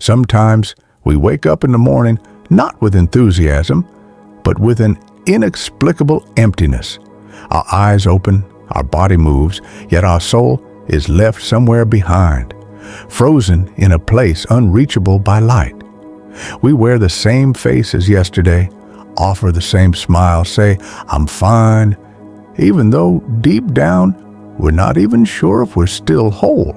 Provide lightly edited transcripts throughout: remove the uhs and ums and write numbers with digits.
Sometimes we wake up in the morning not with enthusiasm, but with an inexplicable emptiness. Our eyes open, our body moves, yet our soul is left somewhere behind, frozen in a place unreachable by light. We wear the same face as yesterday, offer the same smile, say, "I'm fine," even though deep down, we're not even sure if we're still whole.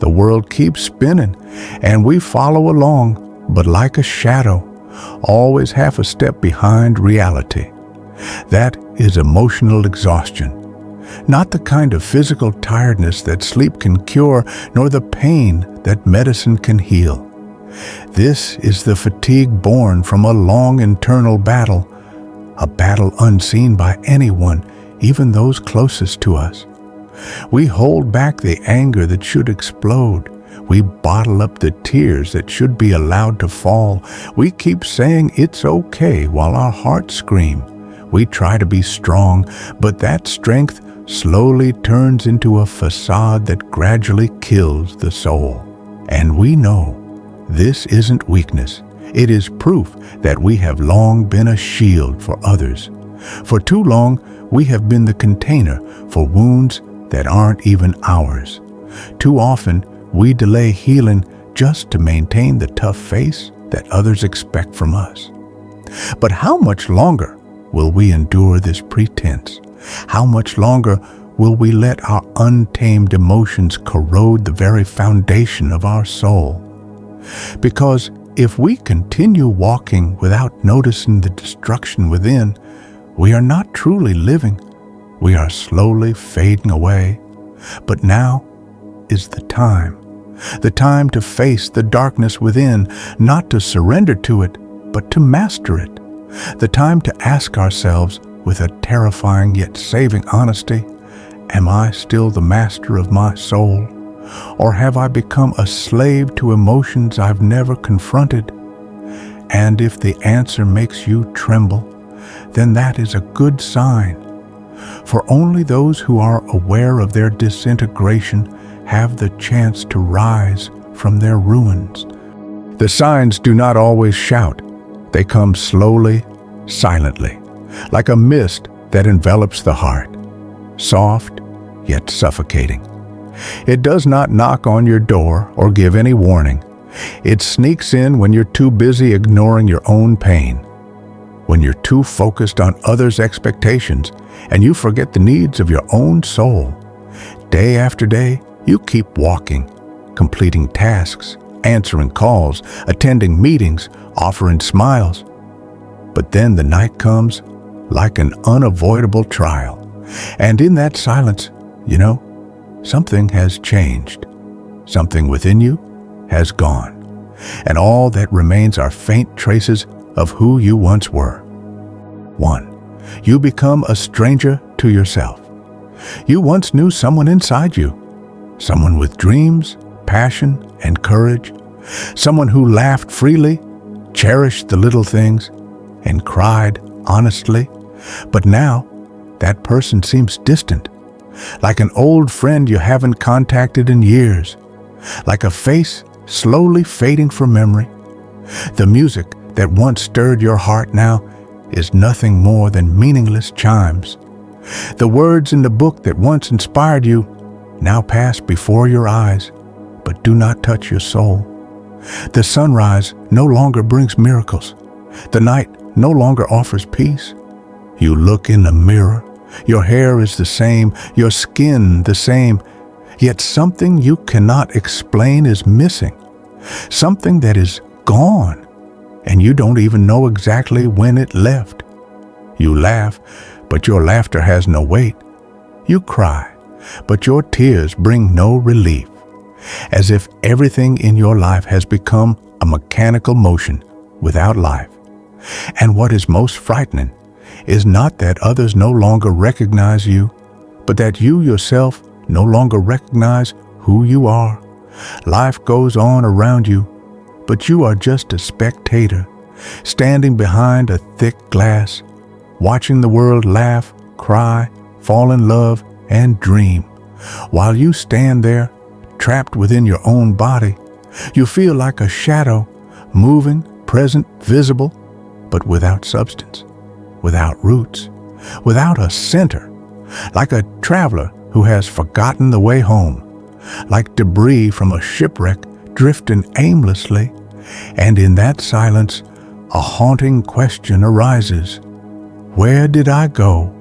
The world keeps spinning, and we follow along, but like a shadow, always half a step behind reality. That is emotional exhaustion. Not the kind of physical tiredness that sleep can cure, nor the pain that medicine can heal. This is the fatigue born from a long internal battle, a battle unseen by anyone, even those closest to us. We hold back the anger that should explode. We bottle up the tears that should be allowed to fall. We keep saying it's okay while our hearts scream. We try to be strong, but that strength slowly turns into a facade that gradually kills the soul. And we know this isn't weakness. It is proof that we have long been a shield for others. For too long, we have been the container for wounds that aren't even ours. Too often, we delay healing just to maintain the tough face that others expect from us. But how much longer will we endure this pretense? How much longer will we let our untamed emotions corrode the very foundation of our soul? Because if we continue walking without noticing the destruction within, we are not truly living. We are slowly fading away. But now is the time to face the darkness within, not to surrender to it, but to master it. The time to ask ourselves with a terrifying yet saving honesty, am I still the master of my soul? Or have I become a slave to emotions I've never confronted? And if the answer makes you tremble, then that is a good sign. For only those who are aware of their disintegration have the chance to rise from their ruins. The signs do not always shout. They come slowly, silently, like a mist that envelops the heart, soft yet suffocating. It does not knock on your door or give any warning. It sneaks in when you're too busy ignoring your own pain, when you're too focused on others' expectations and you forget the needs of your own soul. Day after day, you keep walking, completing tasks, answering calls, attending meetings, offering smiles. But then the night comes like an unavoidable trial. And in that silence, something has changed. Something within you has gone. And all that remains are faint traces of who you once were. 1. You become a stranger to yourself. You once knew someone inside you. Someone with dreams, passion, and courage. Someone who laughed freely, cherished the little things, and cried honestly. But now, that person seems distant, like an old friend you haven't contacted in years, like a face slowly fading from memory. The music that once stirred your heart now is nothing more than meaningless chimes. The words in the book that once inspired you now pass before your eyes, but do not touch your soul. The sunrise no longer brings miracles. The night no longer offers peace. You look in the mirror. Your hair is the same, your skin the same, yet something you cannot explain is missing. Something that is gone, and you don't even know exactly when it left. You laugh, but your laughter has no weight. You cry, but your tears bring no relief. As if everything in your life has become a mechanical motion without life. And what is most frightening is not that others no longer recognize you, but that you yourself no longer recognize who you are. Life goes on around you, but you are just a spectator, standing behind a thick glass, watching the world laugh, cry, fall in love, and dream, while you stand there, trapped within your own body, You feel like a shadow, moving, present, visible, but without substance, without roots, without a center, like a traveler who has forgotten the way home, like debris from a shipwreck drifting aimlessly, and in that silence, a haunting question arises. Where did I go?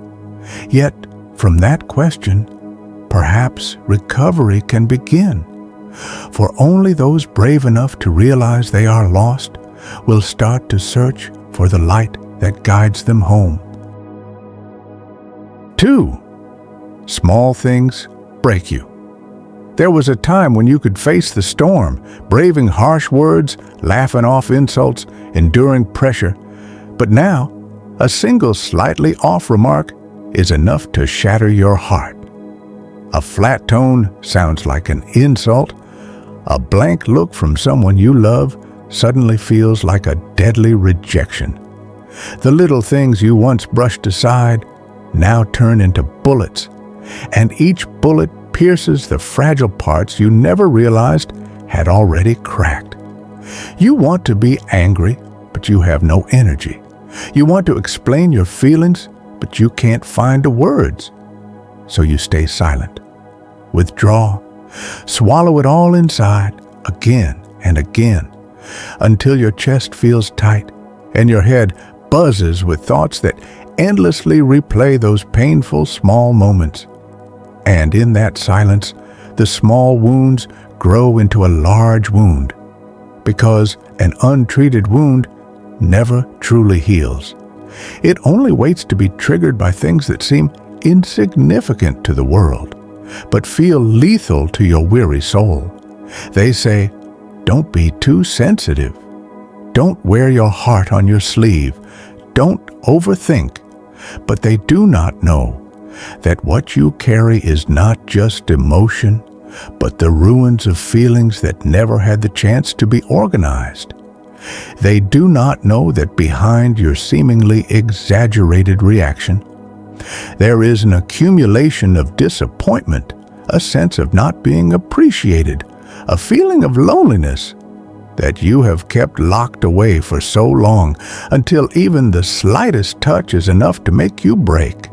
Yet, from that question, perhaps recovery can begin. For only those brave enough to realize they are lost will start to search for the light that guides them home. 2. Small things break you. There was a time when you could face the storm, braving harsh words, laughing off insults, enduring pressure. But now, a single slightly off remark is enough to shatter your heart. A flat tone sounds like an insult. A blank look from someone you love suddenly feels like a deadly rejection. The little things you once brushed aside now turn into bullets, and each bullet pierces the fragile parts you never realized had already cracked. You want to be angry, but you have no energy. You want to explain your feelings, but you can't find the words. So you stay silent, withdraw, swallow it all inside again and again, until your chest feels tight and your head buzzes with thoughts that endlessly replay those painful small moments. And in that silence, the small wounds grow into a large wound, because an untreated wound never truly heals. It only waits to be triggered by things that seem insignificant to the world, but feel lethal to your weary soul. They say, don't be too sensitive. Don't wear your heart on your sleeve. Don't overthink. But they do not know that what you carry is not just emotion, but the ruins of feelings that never had the chance to be organized. They do not know that behind your seemingly exaggerated reaction, there is an accumulation of disappointment, a sense of not being appreciated, a feeling of loneliness that you have kept locked away for so long until even the slightest touch is enough to make you break.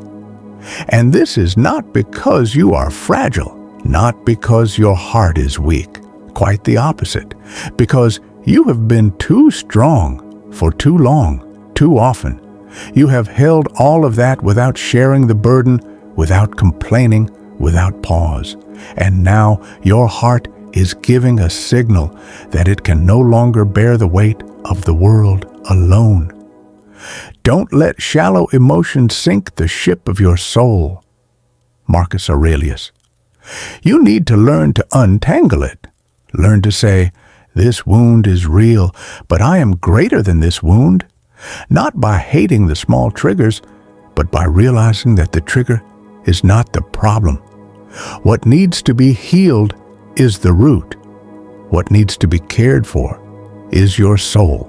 And this is not because you are fragile, not because your heart is weak, quite the opposite, because you have been too strong for too long, too often. You have held all of that without sharing the burden, without complaining, without pause. And now your heart is giving a signal that it can no longer bear the weight of the world alone. Don't let shallow emotions sink the ship of your soul. Marcus Aurelius. You need to learn to untangle it. Learn to say, this wound is real, but I am greater than this wound. Not by hating the small triggers, but by realizing that the trigger is not the problem. What needs to be healed is the root. What needs to be cared for is your soul,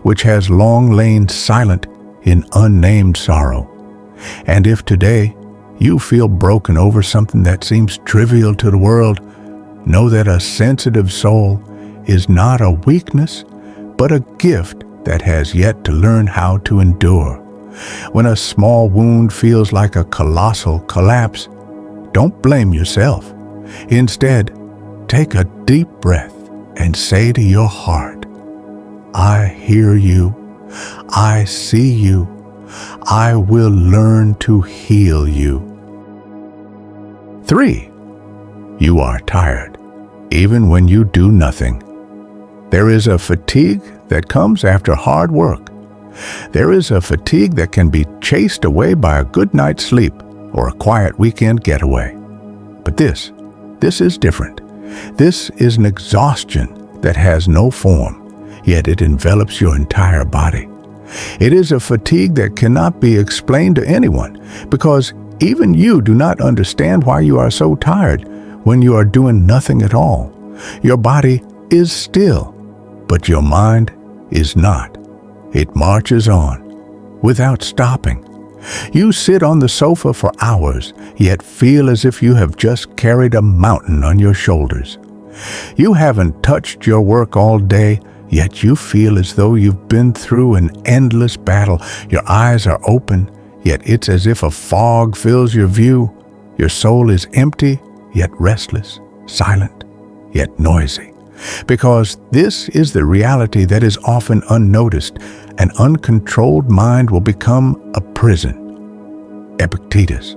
which has long lain silent in unnamed sorrow. And if today you feel broken over something that seems trivial to the world, know that a sensitive soul is not a weakness, but a gift that has yet to learn how to endure. When a small wound feels like a colossal collapse, don't blame yourself. Instead, take a deep breath and say to your heart, I hear you, I see you, I will learn to heal you. 3. You are tired, even when you do nothing. There is a fatigue that comes after hard work. There is a fatigue that can be chased away by a good night's sleep or a quiet weekend getaway. But this is different. This is an exhaustion that has no form, yet it envelops your entire body. It is a fatigue that cannot be explained to anyone, because even you do not understand why you are so tired when you are doing nothing at all. Your body is still, but your mind is not. It marches on, without stopping. You sit on the sofa for hours, yet feel as if you have just carried a mountain on your shoulders. You haven't touched your work all day, yet you feel as though you've been through an endless battle. Your eyes are open, yet it's as if a fog fills your view. Your soul is empty, yet restless, silent, yet noisy. Because this is the reality that is often unnoticed. An uncontrolled mind will become a prison. Epictetus.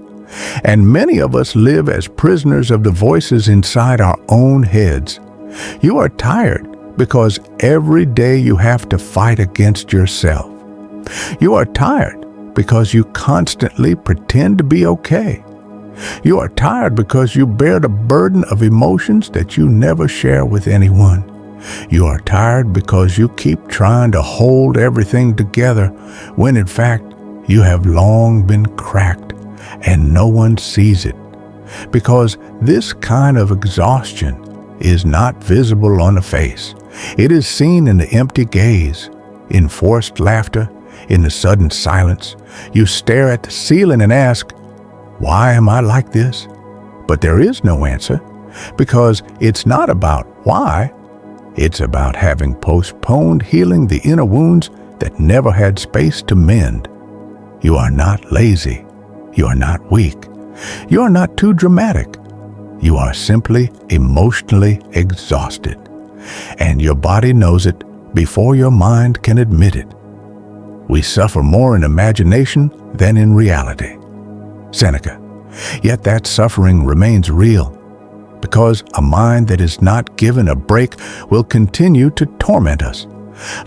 And many of us live as prisoners of the voices inside our own heads. You are tired because every day you have to fight against yourself. You are tired because you constantly pretend to be okay. You are tired because you bear the burden of emotions that you never share with anyone. You are tired because you keep trying to hold everything together when in fact you have long been cracked and no one sees it. Because this kind of exhaustion is not visible on the face. It is seen in the empty gaze, in forced laughter, in the sudden silence. You stare at the ceiling and ask, "Why am I like this?" But there is no answer, because it's not about why. It's about having postponed healing the inner wounds that never had space to mend. You are not lazy. You are not weak. You are not too dramatic. You are simply emotionally exhausted. And your body knows it before your mind can admit it. We suffer more in imagination than in reality. Seneca. Yet that suffering remains real, because a mind that is not given a break will continue to torment us,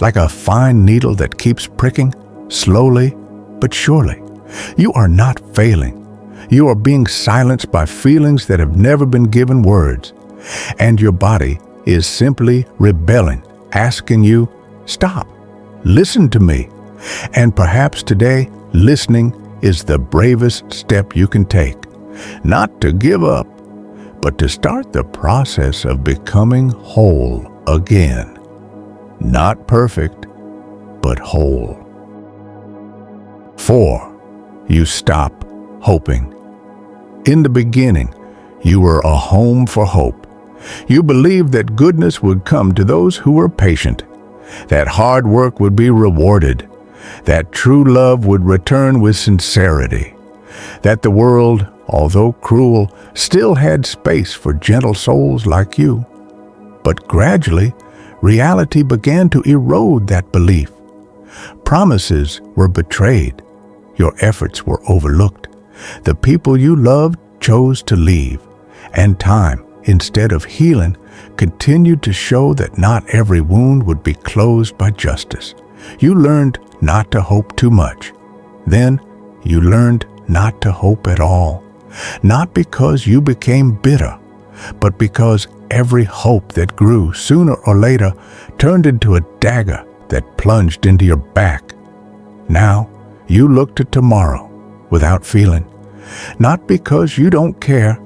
like a fine needle that keeps pricking, slowly but surely. You are not failing. You are being silenced by feelings that have never been given words, and your body is simply rebelling, asking you, "Stop, listen to me." And perhaps today, listening is the bravest step you can take. Not to give up, but to start the process of becoming whole again. Not perfect, but whole. 4. You stop hoping. In the beginning, you were a home for hope. You believed that goodness would come to those who were patient, that hard work would be rewarded, that true love would return with sincerity, that the world, although cruel, still had space for gentle souls like you. But gradually, reality began to erode that belief. Promises were betrayed. Your efforts were overlooked. The people you loved chose to leave, and time, instead of healing, continued to show that not every wound would be closed by justice. You learned not to hope too much. Then you learned not to hope at all. Not because you became bitter, but because every hope that grew sooner or later turned into a dagger that plunged into your back. Now you look to tomorrow without feeling, not because you don't care,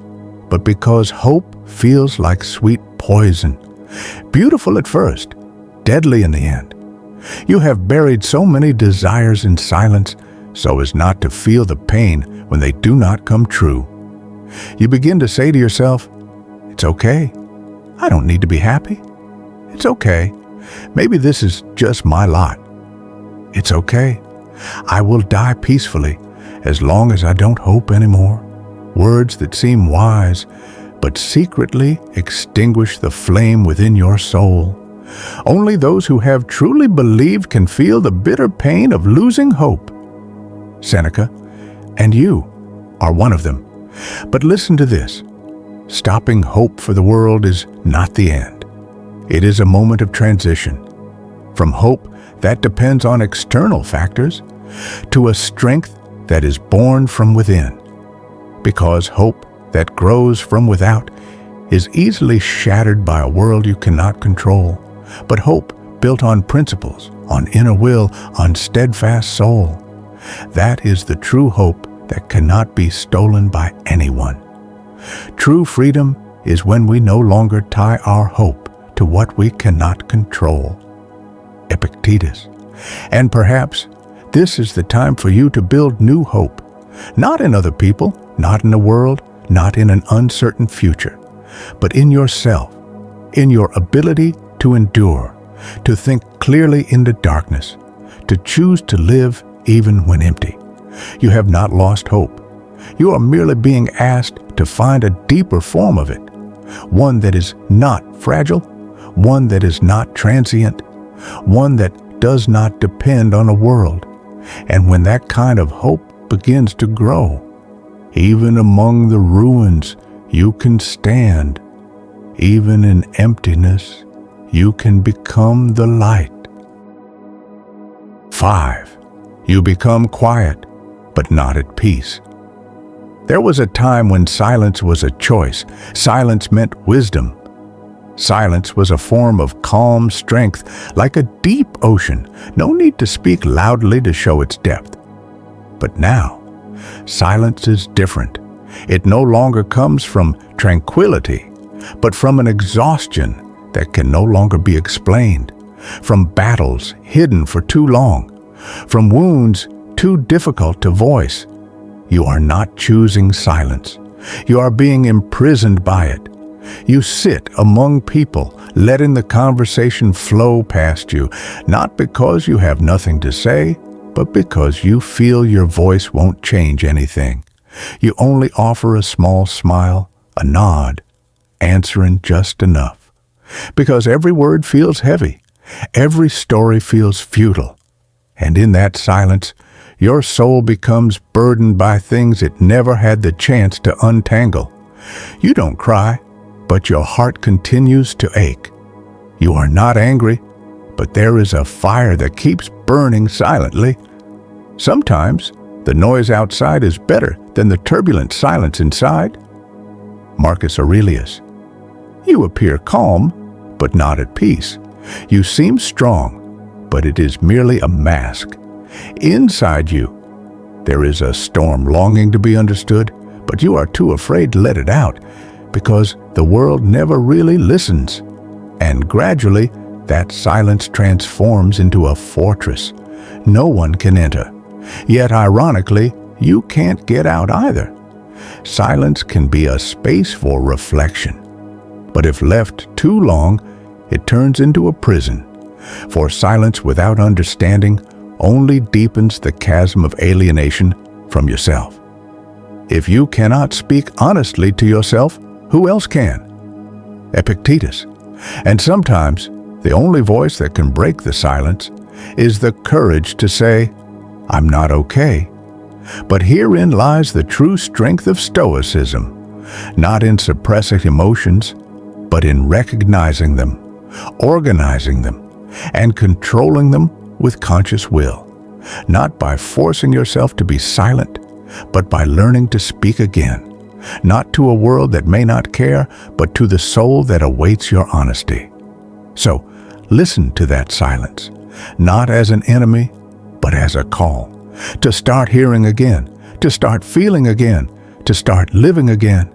but because hope feels like sweet poison. Beautiful at first, deadly in the end. You have buried so many desires in silence so as not to feel the pain when they do not come true. You begin to say to yourself, "It's okay. I don't need to be happy. It's okay. Maybe this is just my lot. It's okay. I will die peacefully as long as I don't hope anymore." Words that seem wise, but secretly extinguish the flame within your soul. Only those who have truly believed can feel the bitter pain of losing hope. Seneca, and you are one of them. But listen to this. Stopping hope for the world is not the end. It is a moment of transition. From hope that depends on external factors to a strength that is born from within. Because hope that grows from without is easily shattered by a world you cannot control. But hope built on principles, on inner will, on steadfast soul, that is the true hope that cannot be stolen by anyone. True freedom is when we no longer tie our hope to what we cannot control. Epictetus. And perhaps this is the time for you to build new hope, not in other people, not in the world, not in an uncertain future, but in yourself. in your ability to endure, to think clearly in the darkness, to choose to live even when empty. You have not lost hope. You are merely being asked to find a deeper form of it, one that is not fragile, one that is not transient, one that does not depend on a world. And when that kind of hope begins to grow, even among the ruins, you can stand. Even in emptiness, you can become the light. 5. You become quiet, but not at peace. There was a time when silence was a choice. Silence meant wisdom. Silence was a form of calm strength, like a deep ocean. No need to speak loudly to show its depth. But now, silence is different. It no longer comes from tranquility, but from an exhaustion that can no longer be explained, from battles hidden for too long, from wounds too difficult to voice. You are not choosing silence. You are being imprisoned by it. You sit among people, letting the conversation flow past you, not because you have nothing to say, but because you feel your voice won't change anything. You only offer a small smile, a nod, answering just enough. Because every word feels heavy, every story feels futile. And in that silence, your soul becomes burdened by things it never had the chance to untangle. You don't cry, but your heart continues to ache. You are not angry, but there is a fire that keeps burning silently. Sometimes, the noise outside is better than the turbulent silence inside. Marcus Aurelius. You appear calm, but not at peace. You seem strong, but it is merely a mask. Inside you, there is a storm longing to be understood, but you are too afraid to let it out, because the world never really listens. And gradually, that silence transforms into a fortress. No one can enter. Yet, ironically, you can't get out either. Silence can be a space for reflection. But if left too long, it turns into a prison. For silence without understanding only deepens the chasm of alienation from yourself. If you cannot speak honestly to yourself, who else can? Epictetus. And sometimes, the only voice that can break the silence is the courage to say, I'm not okay. But herein lies the true strength of Stoicism, not in suppressing emotions, but in recognizing them, organizing them, and controlling them with conscious will, not by forcing yourself to be silent, but by learning to speak again, not to a world that may not care, but to the soul that awaits your honesty. So, listen to that silence, not as an enemy, but as a call, to start hearing again, to start feeling again, to start living again.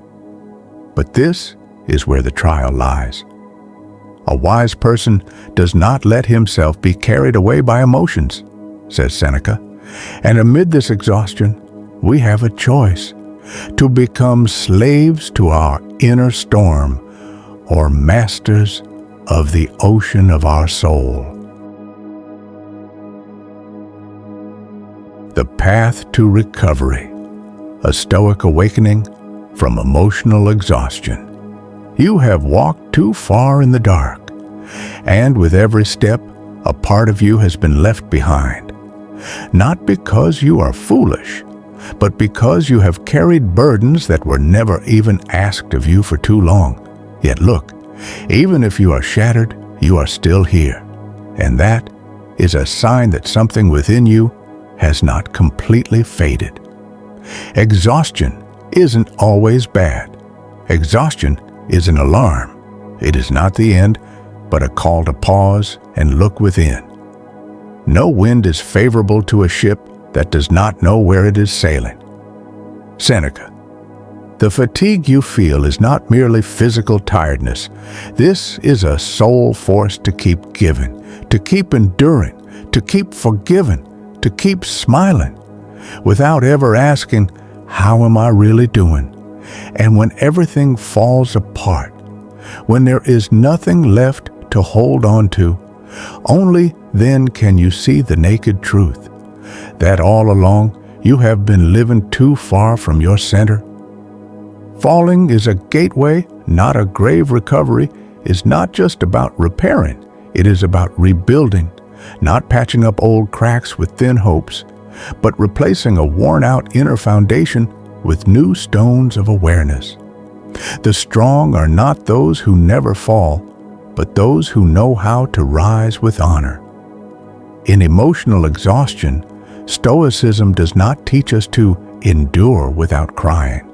But this is where the trial lies. A wise person does not let himself be carried away by emotions, says Seneca. And amid this exhaustion, we have a choice to become slaves to our inner storm or masters of the ocean of our soul. The path to recovery, a Stoic awakening from emotional exhaustion. You have walked too far in the dark, and with every step, a part of you has been left behind. Not because you are foolish, but because you have carried burdens that were never even asked of you for too long. Yet look, even if you are shattered, you are still here. And that is a sign that something within you has not completely faded. Exhaustion isn't always bad. Exhaustion is an alarm. It is not the end, but a call to pause and look within. No wind is favorable to a ship that does not know where it is sailing. Seneca. The fatigue you feel is not merely physical tiredness. This is a soul force to keep giving, to keep enduring, to keep forgiving, to keep smiling, without ever asking, how am I really doing? And when everything falls apart, When there is nothing left to hold on to, only then can you see the naked truth, that all along you have been living too far from your center. Falling is a gateway, not a grave. Recovery is not just about repairing, it is about rebuilding, not patching up old cracks with thin hopes, but replacing a worn-out inner foundation with new stones of awareness. The strong are not those who never fall, but those who know how to rise with honor. In emotional exhaustion, Stoicism does not teach us to endure without crying.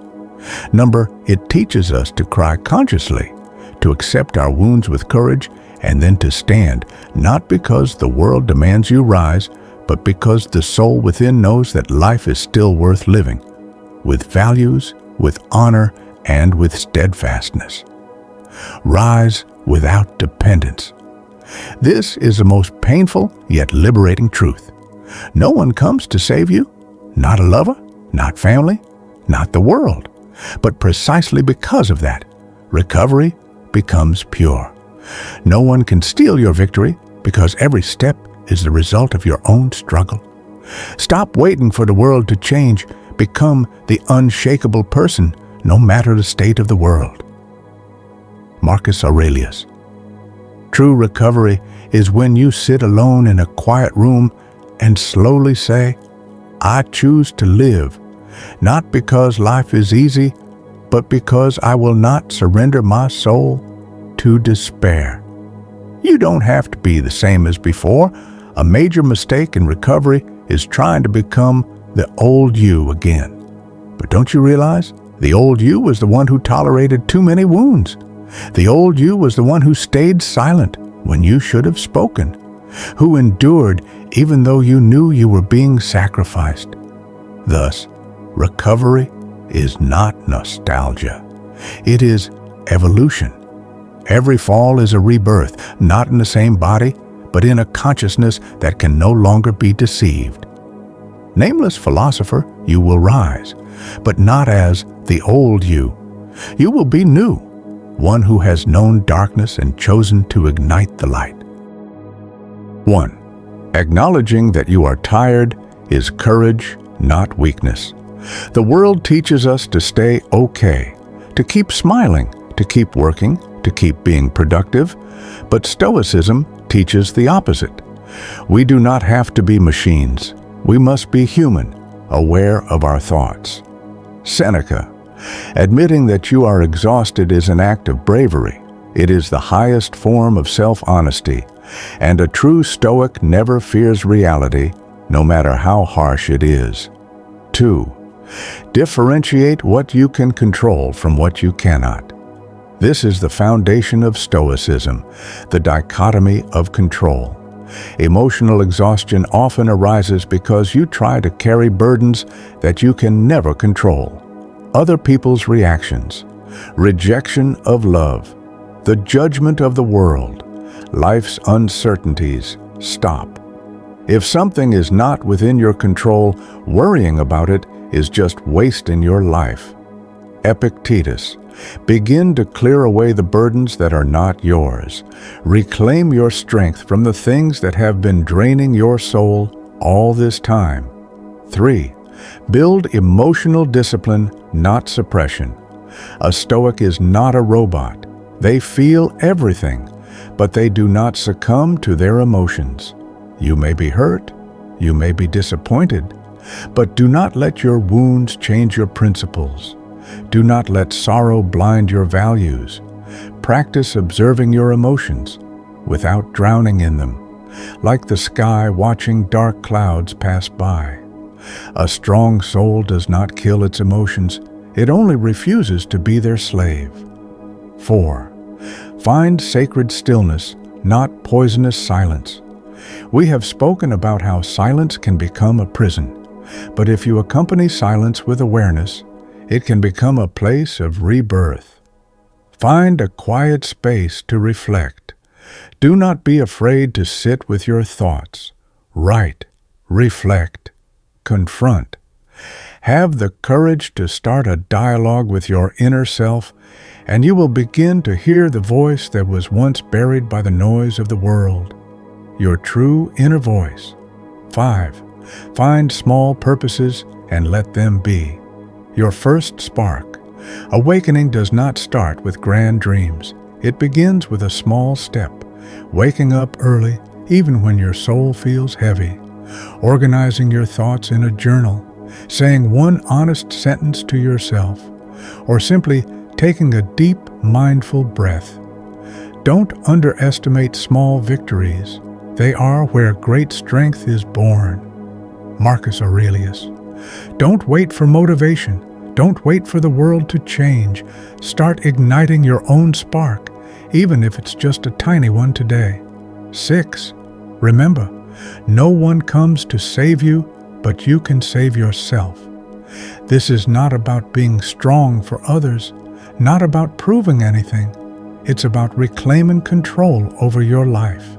It teaches us to cry consciously, to accept our wounds with courage, and then to stand, not because the world demands you rise, but because the soul within knows that life is still worth living, with values, with honor, and with steadfastness. Rise without dependence. This is the most painful yet liberating truth. No one comes to save you, not a lover, not family, not the world. But precisely because of that, recovery becomes pure. No one can steal your victory because every step is the result of your own struggle. Stop waiting for the world to change. Become the unshakable person, no matter the state of the world. Marcus Aurelius. True recovery is when you sit alone in a quiet room and slowly say, I choose to live, not because life is easy, but because I will not surrender my soul to despair. You don't have to be the same as before. A major mistake in recovery is trying to become the old you again. But don't you realize? The old you was the one who tolerated too many wounds. The old you was the one who stayed silent when you should have spoken, who endured even though you knew you were being sacrificed. Thus, recovery is not nostalgia. It is evolution. Every fall is a rebirth, not in the same body, but in a consciousness that can no longer be deceived. Nameless philosopher, you will rise, but not as the old you. You will be new, one who has known darkness and chosen to ignite the light. 1. Acknowledging that you are tired is courage, not weakness. The world teaches us to stay okay, to keep smiling, to keep working, to keep being productive, but Stoicism teaches the opposite. We do not have to be machines. We must be human, aware of our thoughts. Seneca. Admitting that you are exhausted is an act of bravery. It is the highest form of self-honesty, and a true Stoic never fears reality, no matter how harsh it is. 2. Differentiate what you can control from what you cannot. This is the foundation of Stoicism, the dichotomy of control. Emotional exhaustion often arises because you try to carry burdens that you can never control. Other people's reactions, rejection of love, the judgment of the world, life's uncertainties. Stop. If something is not within your control, worrying about it is just wasting your life. Epictetus. Begin to clear away the burdens that are not yours. Reclaim your strength from the things that have been draining your soul all this time. 3. Build emotional discipline, not suppression. A Stoic is not a robot. They feel everything, but they do not succumb to their emotions. You may be hurt, you may be disappointed, but do not let your wounds change your principles. Do not let sorrow blind your values. Practice observing your emotions without drowning in them, like the sky watching dark clouds pass by. A strong soul does not kill its emotions. It only refuses to be their slave. 4. Find sacred stillness, not poisonous silence. We have spoken about how silence can become a prison, but if you accompany silence with awareness, it can become a place of rebirth. Find a quiet space to reflect. Do not be afraid to sit with your thoughts. Write, reflect, confront. Have the courage to start a dialogue with your inner self, and you will begin to hear the voice that was once buried by the noise of the world. Your true inner voice. 5. Find small purposes and let them be. Your first spark. Awakening does not start with grand dreams. It begins with a small step, waking up early, even when your soul feels heavy, organizing your thoughts in a journal, saying one honest sentence to yourself, or simply taking a deep, mindful breath. Don't underestimate small victories. They are where great strength is born. Marcus Aurelius. Don't wait for motivation. Don't wait for the world to change. Start igniting your own spark, even if it's just a tiny one today. 6. Remember, no one comes to save you, but you can save yourself. This is not about being strong for others, not about proving anything. It's about reclaiming control over your life,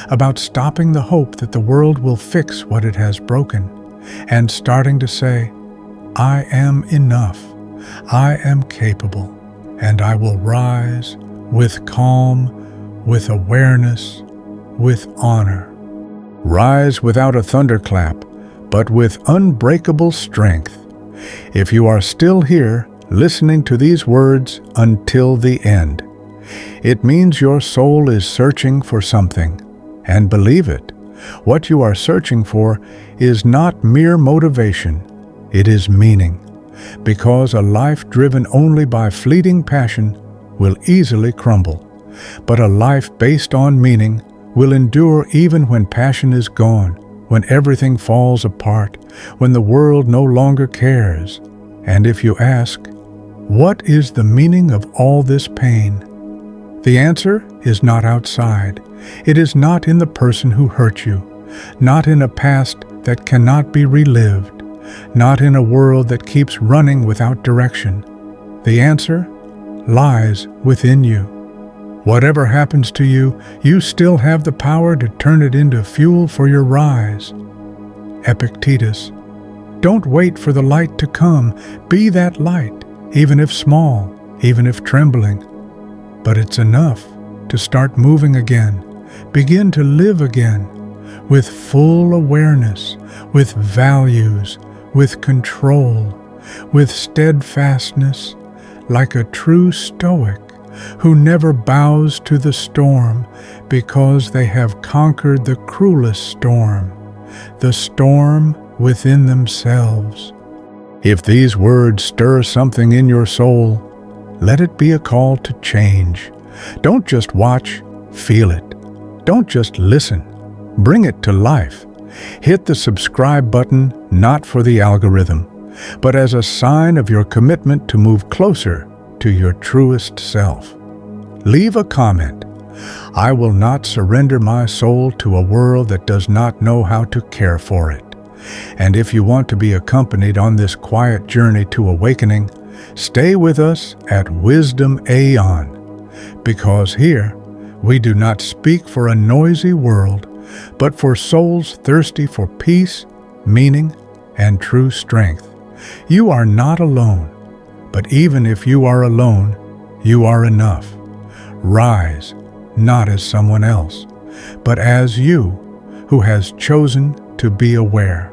about stopping the hope that the world will fix what it has broken, and starting to say, I am enough, I am capable, and I will rise with calm, with awareness, with honor. Rise without a thunderclap, but with unbreakable strength. If you are still here, listening to these words until the end, it means your soul is searching for something. And believe it, what you are searching for is not mere motivation, it is meaning. Because a life driven only by fleeting passion will easily crumble, but a life based on meaning will endure even when passion is gone, when everything falls apart, when the world no longer cares. And if you ask, what is the meaning of all this pain? The answer is not outside. It is not in the person who hurt you, not in a past that cannot be relived, not in a world that keeps running without direction. The answer lies within you. Whatever happens to you, you still have the power to turn it into fuel for your rise. Epictetus. Don't wait for the light to come. Be that light, even if small, even if trembling. But it's enough to start moving again, begin to live again, with full awareness, with values, with control, with steadfastness, like a true Stoic who never bows to the storm because they have conquered the cruelest storm, the storm within themselves. If these words stir something in your soul, let it be a call to change. Don't just watch, feel it. Don't just listen. Bring it to life. Hit the subscribe button not for the algorithm, but as a sign of your commitment to move closer to your truest self. Leave a comment. I will not surrender my soul to a world that does not know how to care for it. And if you want to be accompanied on this quiet journey to awakening, stay with us at Wisdom Aeon, because here we do not speak for a noisy world, but for souls thirsty for peace, meaning, and true strength. You are not alone, but even if you are alone, you are enough. Rise, not as someone else, but as you who has chosen to be aware.